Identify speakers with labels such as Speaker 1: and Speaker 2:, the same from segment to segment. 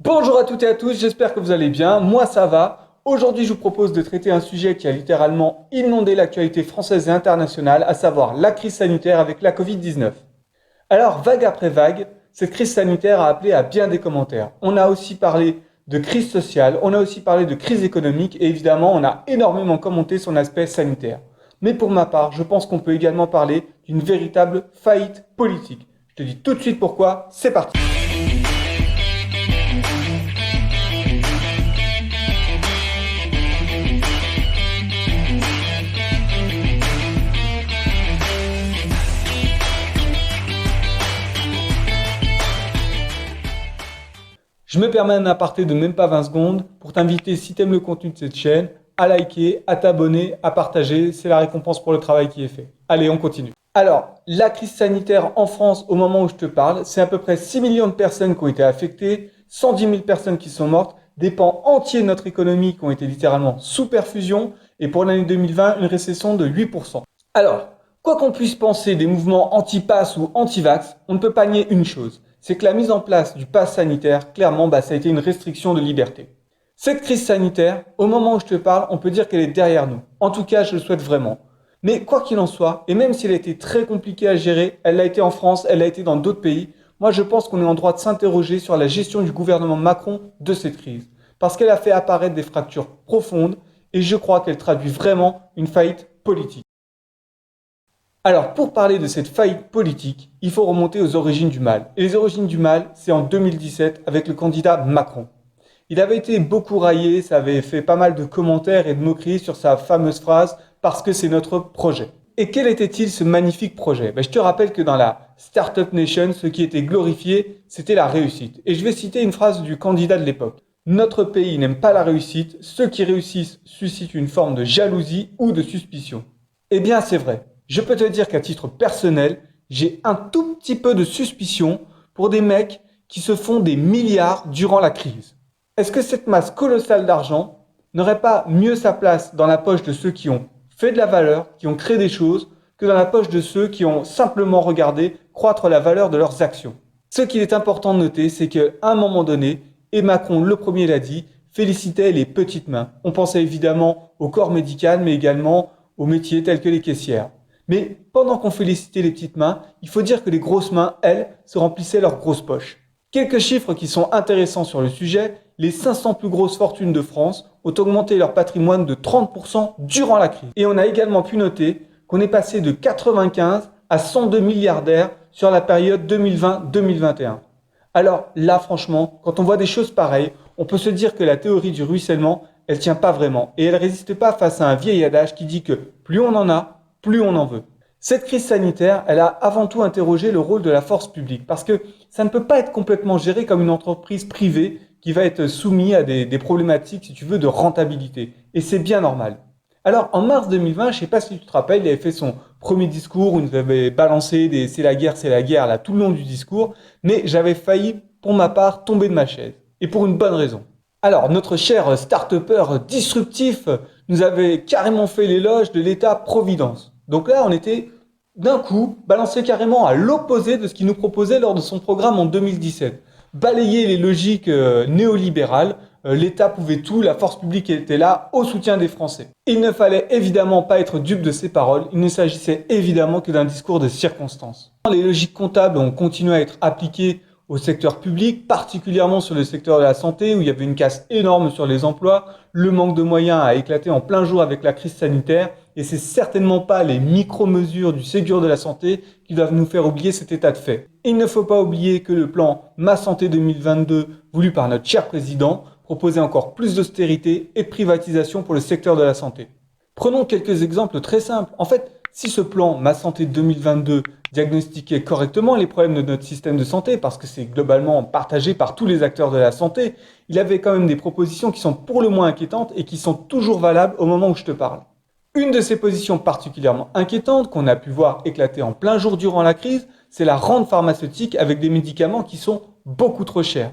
Speaker 1: Bonjour à toutes et à tous, j'espère que vous allez bien, moi ça va. Aujourd'hui je vous propose de traiter un sujet qui a littéralement inondé l'actualité française et internationale, à savoir la crise sanitaire avec la Covid-19. Alors vague après vague, cette crise sanitaire a appelé à bien des commentaires. On a aussi parlé de crise sociale, on a aussi parlé de crise économique et évidemment on a énormément commenté son aspect sanitaire. Mais pour ma part, je pense qu'on peut également parler d'une véritable faillite politique. Je te dis tout de suite pourquoi, c'est parti. Je me permets un aparté de même pas 20 secondes pour t'inviter, si tu aimes le contenu de cette chaîne, à liker, à t'abonner, à partager. C'est la récompense pour le travail qui est fait. Allez, on continue. Alors, la crise sanitaire en France, au moment où je te parle, c'est à peu près 6 millions de personnes qui ont été affectées, 110 000 personnes qui sont mortes, des pans entiers de notre économie qui ont été littéralement sous perfusion, et pour l'année 2020, une récession de 8%. Alors, quoi qu'on puisse penser des mouvements anti-pass ou anti-vax, on ne peut pas nier une chose, c'est que la mise en place du pass sanitaire, clairement, ça a été une restriction de liberté. Cette crise sanitaire, au moment où je te parle, on peut dire qu'elle est derrière nous. En tout cas, je le souhaite vraiment. Mais quoi qu'il en soit, et même si elle a été très compliquée à gérer, elle l'a été en France, elle l'a été dans d'autres pays, moi je pense qu'on est en droit de s'interroger sur la gestion du gouvernement Macron de cette crise. Parce qu'elle a fait apparaître des fractures profondes, et je crois qu'elle traduit vraiment une faillite politique. Alors, pour parler de cette faillite politique, il faut remonter aux origines du mal. Et les origines du mal, c'est en 2017 avec le candidat Macron. Il avait été beaucoup raillé, ça avait fait pas mal de commentaires et de moqueries sur sa fameuse phrase « parce que c'est notre projet ». Et quel était-il ce magnifique projet? Je te rappelle que dans la Startup Nation, ce qui était glorifié, c'était la réussite. Et je vais citer une phrase du candidat de l'époque. « Notre pays n'aime pas la réussite, ceux qui réussissent suscitent une forme de jalousie ou de suspicion. » Eh bien, c'est vrai. Je peux te dire qu'à titre personnel, j'ai un tout petit peu de suspicion pour des mecs qui se font des milliards durant la crise. Est-ce que cette masse colossale d'argent n'aurait pas mieux sa place dans la poche de ceux qui ont fait de la valeur, qui ont créé des choses, que dans la poche de ceux qui ont simplement regardé croître la valeur de leurs actions? Ce qu'il est important de noter, c'est qu'à un moment donné, et Macron le premier l'a dit, félicitait les petites mains. On pensait évidemment au corps médical, mais également aux métiers tels que les caissières. Mais pendant qu'on félicitait les petites mains, il faut dire que les grosses mains, elles, se remplissaient leurs grosses poches. Quelques chiffres qui sont intéressants sur le sujet, les 500 plus grosses fortunes de France ont augmenté leur patrimoine de 30% durant la crise. Et on a également pu noter qu'on est passé de 95 à 102 milliardaires sur la période 2020-2021. Alors là, franchement, quand on voit des choses pareilles, on peut se dire que la théorie du ruissellement, elle tient pas vraiment. Et elle résiste pas face à un vieil adage qui dit que plus on en a, plus on en veut. Cette crise sanitaire, elle a avant tout interrogé le rôle de la force publique parce que ça ne peut pas être complètement géré comme une entreprise privée qui va être soumise à des problématiques, si tu veux, de rentabilité. Et c'est bien normal. Alors, en mars 2020, je ne sais pas si tu te rappelles, il avait fait son premier discours où il nous avait balancé des c'est la guerre, là, tout le long du discours, mais j'avais failli, pour ma part, tomber de ma chaise. Et pour une bonne raison. Alors, notre cher start-upper disruptif nous avait carrément fait l'éloge de l'État-providence. Donc là, on était d'un coup balancé carrément à l'opposé de ce qu'il nous proposait lors de son programme en 2017. Balayer les logiques néolibérales, l'État pouvait tout, la force publique était là au soutien des Français. Il ne fallait évidemment pas être dupe de ces paroles, il ne s'agissait évidemment que d'un discours de circonstance. Les logiques comptables ont continué à être appliquées au secteur public, particulièrement sur le secteur de la santé où il y avait une casse énorme sur les emplois. Le manque de moyens a éclaté en plein jour avec la crise sanitaire et c'est certainement pas les micro-mesures du Ségur de la santé qui doivent nous faire oublier cet état de fait. Il ne faut pas oublier que le plan Ma Santé 2022 voulu par notre cher président proposait encore plus d'austérité et de privatisation pour le secteur de la santé. Prenons quelques exemples très simples. En fait, si ce plan Ma Santé 2022 diagnostiquait correctement les problèmes de notre système de santé, parce que c'est globalement partagé par tous les acteurs de la santé, il avait quand même des propositions qui sont pour le moins inquiétantes et qui sont toujours valables au moment où je te parle. Une de ces positions particulièrement inquiétantes qu'on a pu voir éclater en plein jour durant la crise, c'est la rente pharmaceutique avec des médicaments qui sont beaucoup trop chers.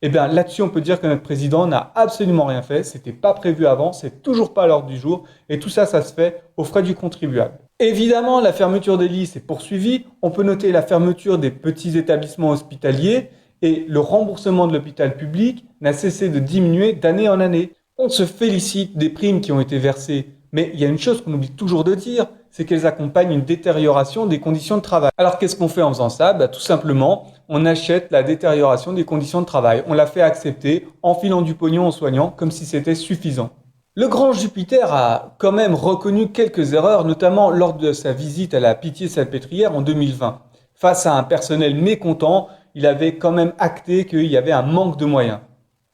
Speaker 1: Eh bien là-dessus, on peut dire que notre président n'a absolument rien fait, c'était pas prévu avant, c'est toujours pas à l'ordre du jour, et tout ça, ça se fait aux frais du contribuable. Évidemment, la fermeture des lits s'est poursuivie, on peut noter la fermeture des petits établissements hospitaliers, Et le remboursement de l'hôpital public n'a cessé de diminuer d'année en année. On se félicite des primes qui ont été versées, mais il y a une chose qu'on oublie toujours de dire, c'est qu'elles accompagnent une détérioration des conditions de travail. Alors qu'est-ce qu'on fait en faisant ça? Tout simplement, on achète la détérioration des conditions de travail. On la fait accepter en filant du pognon aux soignants comme si c'était suffisant. Le grand Jupiter a quand même reconnu quelques erreurs, notamment lors de sa visite à la Pitié-Salpêtrière en 2020. Face à un personnel mécontent, il avait quand même acté qu'il y avait un manque de moyens.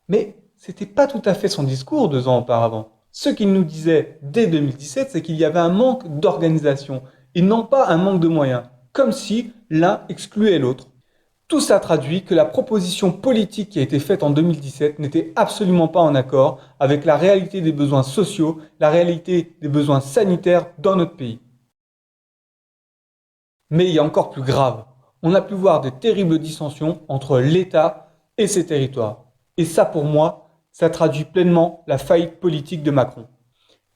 Speaker 1: Mais c'était pas tout à fait son discours 2 ans auparavant. Ce qu'il nous disait dès 2017, c'est qu'il y avait un manque d'organisation et non pas un manque de moyens, comme si l'un excluait l'autre. Tout ça traduit que la proposition politique qui a été faite en 2017 n'était absolument pas en accord avec la réalité des besoins sociaux, la réalité des besoins sanitaires dans notre pays. Mais il y a encore plus grave. On a pu voir des terribles dissensions entre l'État et ses territoires. Et ça, pour moi, ça traduit pleinement la faillite politique de Macron.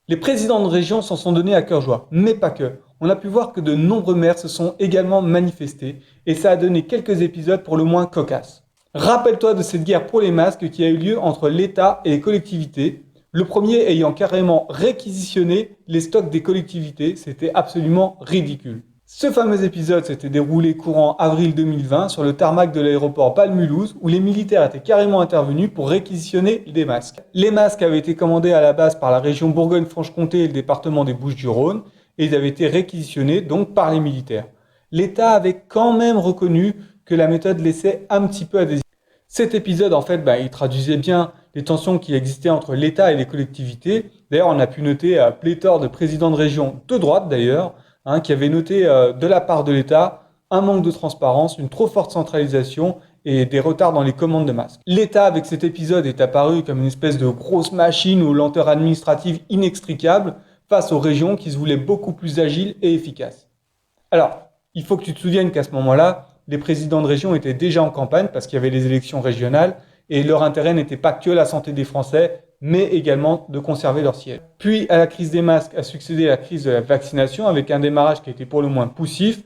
Speaker 1: Les présidents de région s'en sont donnés à cœur joie, mais pas que. On a pu voir que de nombreux maires se sont également manifestés et ça a donné quelques épisodes pour le moins cocasses. Rappelle-toi de cette guerre pour les masques qui a eu lieu entre l'État et les collectivités, le premier ayant carrément réquisitionné les stocks des collectivités, c'était absolument ridicule. Ce fameux épisode s'était déroulé courant avril 2020 sur le tarmac de l'aéroport Bâle-Mulhouse où les militaires étaient carrément intervenus pour réquisitionner des masques. Les masques avaient été commandés à la base par la région Bourgogne-Franche-Comté et le département des Bouches-du-Rhône et ils avaient été réquisitionnés donc par les militaires. L'État avait quand même reconnu que la méthode laissait un petit peu à désirer. Cet épisode, en fait, il traduisait bien les tensions qui existaient entre l'État et les collectivités. D'ailleurs, on a pu noter pléthore de présidents de région de droite d'ailleurs, qui avait noté de la part de l'État un manque de transparence, une trop forte centralisation et des retards dans les commandes de masques. L'État, avec cet épisode, est apparu comme une espèce de grosse machine aux lenteurs administratives inextricables face aux régions qui se voulaient beaucoup plus agiles et efficaces. Alors, il faut que tu te souviennes qu'à ce moment-là, les présidents de région étaient déjà en campagne parce qu'il y avait les élections régionales et leur intérêt n'était pas que la santé des Français, mais également de conserver leur siège. Puis, à la crise des masques a succédé la crise de la vaccination avec un démarrage qui a été pour le moins poussif,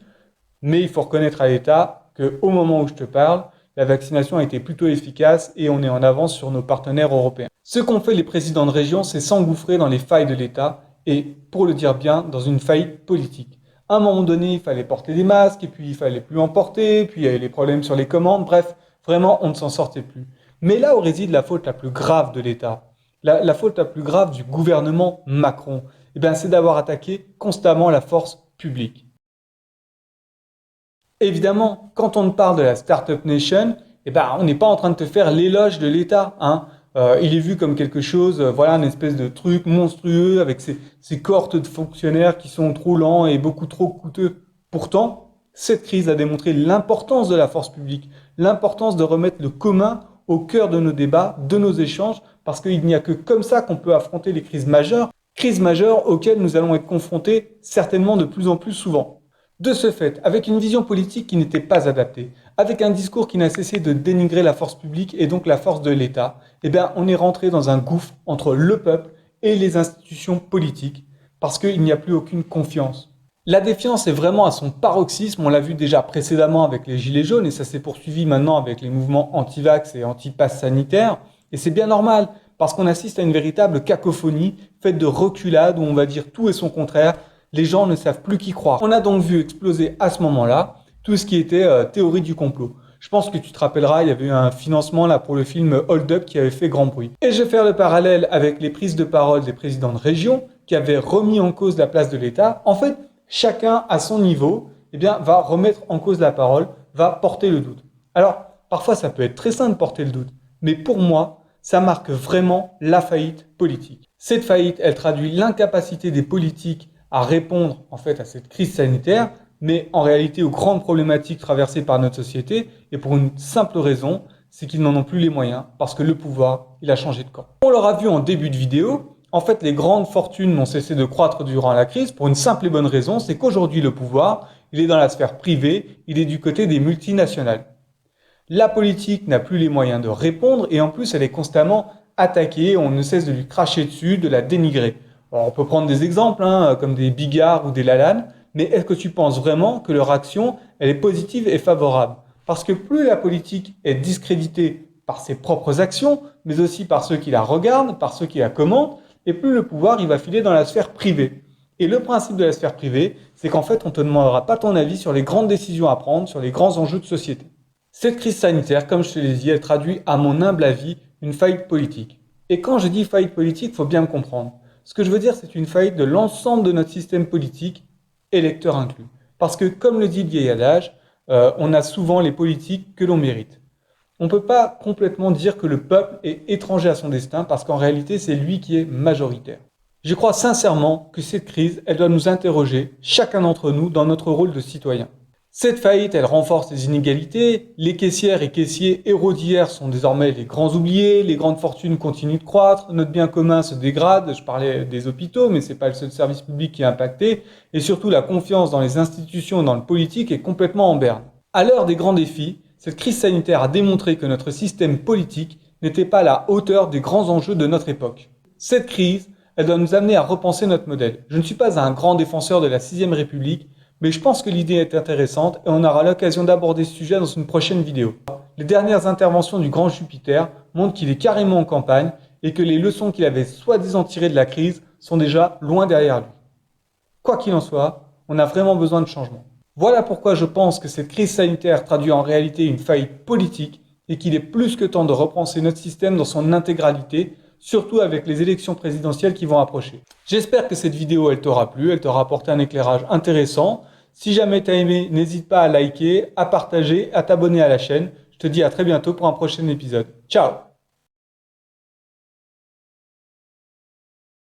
Speaker 1: mais il faut reconnaître à l'État qu'au moment où je te parle, la vaccination a été plutôt efficace et on est en avance sur nos partenaires européens. Ce qu'ont fait les présidents de région, c'est s'engouffrer dans les failles de l'État et, pour le dire bien, dans une faillite politique. À un moment donné, il fallait porter des masques, et puis il fallait plus en porter, puis il y avait les problèmes sur les commandes, bref, vraiment, on ne s'en sortait plus. Mais là où réside la faute la plus grave de l'État, la faute la plus grave du gouvernement Macron, c'est d'avoir attaqué constamment la force publique. Évidemment, quand on parle de la Startup Nation, on n'est pas en train de te faire l'éloge de l'État, il est vu comme quelque chose, une espèce de truc monstrueux avec ces cohortes de fonctionnaires qui sont trop lents et beaucoup trop coûteux. Pourtant, cette crise a démontré l'importance de la force publique, l'importance de remettre le commun au cœur de nos débats, de nos échanges, parce qu'il n'y a que comme ça qu'on peut affronter les crises majeures auxquelles nous allons être confrontés certainement de plus en plus souvent. De ce fait, avec une vision politique qui n'était pas adaptée, avec un discours qui n'a cessé de dénigrer la force publique et donc la force de l'État, on est rentré dans un gouffre entre le peuple et les institutions politiques, parce qu'il n'y a plus aucune confiance. La défiance est vraiment à son paroxysme, on l'a vu déjà précédemment avec les Gilets jaunes et ça s'est poursuivi maintenant avec les mouvements anti-vax et anti-pass sanitaire. Et c'est bien normal, parce qu'on assiste à une véritable cacophonie faite de reculades où on va dire tout et son contraire. Les gens ne savent plus qui croire. On a donc vu exploser à ce moment-là tout ce qui était théorie du complot. Je pense que tu te rappelleras, il y avait eu un financement là pour le film Hold Up qui avait fait grand bruit. Et je vais faire le parallèle avec les prises de parole des présidents de région qui avaient remis en cause la place de l'État. En fait, chacun à son niveau va remettre en cause la parole, va porter le doute. Alors, parfois ça peut être très simple de porter le doute, mais pour moi, ça marque vraiment la faillite politique. Cette faillite, elle traduit l'incapacité des politiques à répondre en fait à cette crise sanitaire, mais en réalité aux grandes problématiques traversées par notre société, et pour une simple raison, c'est qu'ils n'en ont plus les moyens, parce que le pouvoir, il a changé de camp. On l'aura vu en début de vidéo, en fait les grandes fortunes n'ont cessé de croître durant la crise pour une simple et bonne raison, c'est qu'aujourd'hui le pouvoir, il est dans la sphère privée, il est du côté des multinationales. La politique n'a plus les moyens de répondre, et en plus elle est constamment attaquée, on ne cesse de lui cracher dessus, de la dénigrer. Alors, on peut prendre des exemples, comme des Bigard ou des Lalanne, mais est-ce que tu penses vraiment que leur action, elle est positive et favorable? Parce que plus la politique est discréditée par ses propres actions, mais aussi par ceux qui la regardent, par ceux qui la commentent, et plus le pouvoir il va filer dans la sphère privée. Et le principe de la sphère privée, c'est qu'en fait, on ne te demandera pas ton avis sur les grandes décisions à prendre, sur les grands enjeux de société. Cette crise sanitaire, comme je te l'ai dit, elle traduit, à mon humble avis, une faillite politique. Et quand je dis faillite politique, il faut bien me comprendre. Ce que je veux dire, c'est une faillite de l'ensemble de notre système politique, électeurs inclus. Parce que, comme le dit le vieil adage, on a souvent les politiques que l'on mérite. On ne peut pas complètement dire que le peuple est étranger à son destin, parce qu'en réalité, c'est lui qui est majoritaire. Je crois sincèrement que cette crise, elle doit nous interroger, chacun d'entre nous, dans notre rôle de citoyen. Cette faillite, elle renforce les inégalités, les caissières et caissiers héros d'hier sont désormais les grands oubliés, les grandes fortunes continuent de croître, notre bien commun se dégrade, je parlais des hôpitaux, mais c'est pas le seul service public qui est impacté, et surtout la confiance dans les institutions et dans le politique est complètement en berne. À l'heure des grands défis, cette crise sanitaire a démontré que notre système politique n'était pas à la hauteur des grands enjeux de notre époque. Cette crise, elle doit nous amener à repenser notre modèle. Je ne suis pas un grand défenseur de la 6ème République, mais je pense que l'idée est intéressante et on aura l'occasion d'aborder ce sujet dans une prochaine vidéo. Les dernières interventions du grand Jupiter montrent qu'il est carrément en campagne et que les leçons qu'il avait soi-disant tirées de la crise sont déjà loin derrière lui. Quoi qu'il en soit, on a vraiment besoin de changement. Voilà pourquoi je pense que cette crise sanitaire traduit en réalité une faillite politique et qu'il est plus que temps de repenser notre système dans son intégralité, surtout avec les élections présidentielles qui vont approcher. J'espère que cette vidéo elle t'aura plu, elle t'aura apporté un éclairage intéressant. Si jamais t'as aimé, n'hésite pas à liker, à partager, à t'abonner à la chaîne. Je te dis à très bientôt pour un prochain épisode. Ciao!